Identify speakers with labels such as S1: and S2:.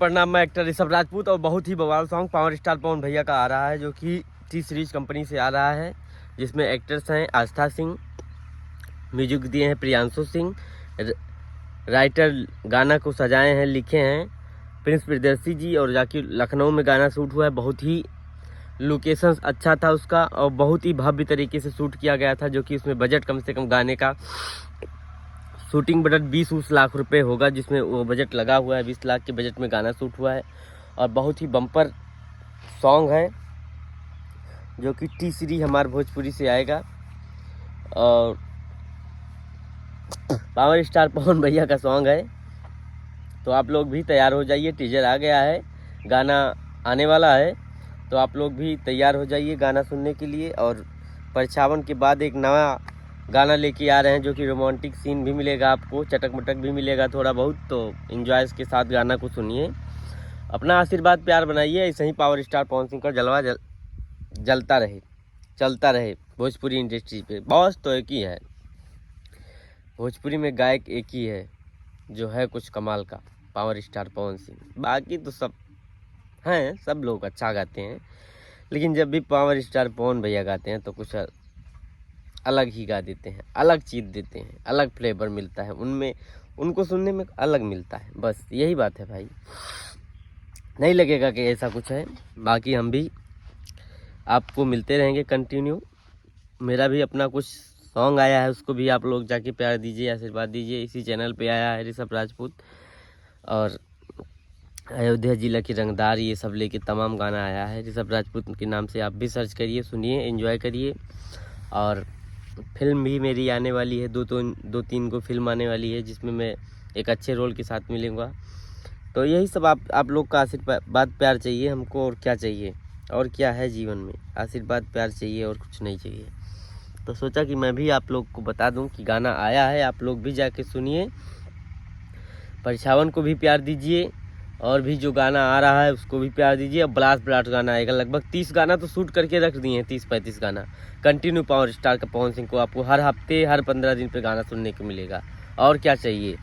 S1: प्रणाम, मैं एक्टर ऋषभ राजपूत और बहुत ही बवाल सॉन्ग पावर स्टार पवन भैया का आ रहा है जो कि टी सीरीज कंपनी से आ रहा है, जिसमें एक्टर्स हैं आस्था सिंह, म्यूजिक दिए हैं प्रियांशु सिंह, राइटर गाना को सजाए हैं, लिखे हैं प्रिंस प्रियदर्शी जी। और जाके लखनऊ में गाना शूट हुआ है, बहुत ही लोकेशन अच्छा था उसका और बहुत ही भव्य तरीके से शूट किया गया था, जो कि उसमें बजट कम से कम गाने का शूटिंग बजट 20 लाख रुपए होगा, जिसमें वो बजट लगा हुआ है। 20 लाख के बजट में गाना शूट हुआ है और बहुत ही बम्पर सॉन्ग है जो कि टी सीरीज हमारे भोजपुरी से आएगा। और पावर स्टार पवन भैया का सॉन्ग है, तो आप लोग भी तैयार हो जाइए। टीजर आ गया है, गाना आने वाला है, तो आप लोग भी तैयार हो जाइए गाना सुनने के लिए। और परछावन के बाद एक नया गाना लेके आ रहे हैं जो कि रोमांटिक सीन भी मिलेगा आपको, चटक मटक भी मिलेगा थोड़ा बहुत, तो एंजॉय के साथ गाना को सुनिए। अपना आशीर्वाद प्यार बनाइए, ऐसे ही पावर स्टार पवन सिंह का जलवा जलता रहे, चलता रहे भोजपुरी इंडस्ट्री पे। बॉस तो एक ही है, भोजपुरी में गायक एक ही है जो है कुछ कमाल का, पावर स्टार पवन सिंह। बाकी तो सब हैं, सब लोग अच्छा गाते हैं, लेकिन जब भी पावर स्टार पवन भैया गाते हैं तो कुछ अलग ही गा देते हैं, अलग चीज़ देते हैं, अलग फ्लेवर मिलता है उनमें, उनको सुनने में अलग मिलता है। बस यही बात है भाई, नहीं लगेगा कि ऐसा कुछ है। बाकी हम भी आपको मिलते रहेंगे कंटिन्यू। मेरा भी अपना कुछ सॉन्ग आया है, उसको भी आप लोग जाके प्यार दीजिए, आशीर्वाद दीजिए। इसी चैनल पे आया है ऋषभ राजपूत, और अयोध्या जिला की रंगदार, ये सब लेके तमाम गाना आया है ऋषभ राजपूत के नाम से। आप भी सर्च करिए, सुनिए, एंजॉय करिए। और फिल्म भी मेरी आने वाली है, दो तीन को फिल्म आने वाली है, जिसमें मैं एक अच्छे रोल के साथ मिलूँगा। तो यही सब आप लोग का आशीर्वाद प्यार चाहिए हमको, और क्या चाहिए, और क्या है जीवन में, आशीर्वाद प्यार चाहिए और कुछ नहीं चाहिए। तो सोचा कि मैं भी आप लोग को बता दूं कि गाना आया है, आप लोग भी जाके सुनिए, परछावन को भी प्यार दीजिए, और भी जो गाना आ रहा है उसको भी प्यार दीजिए। अब ब्लास्ट गाना आएगा, लगभग 30 गाना तो शूट करके रख दिए हैं, 30-35 गाना कंटिन्यू पावर स्टार का पवन सिंह को आपको हर हफ्ते, हर 15 दिन पे गाना सुनने को मिलेगा। और क्या चाहिए।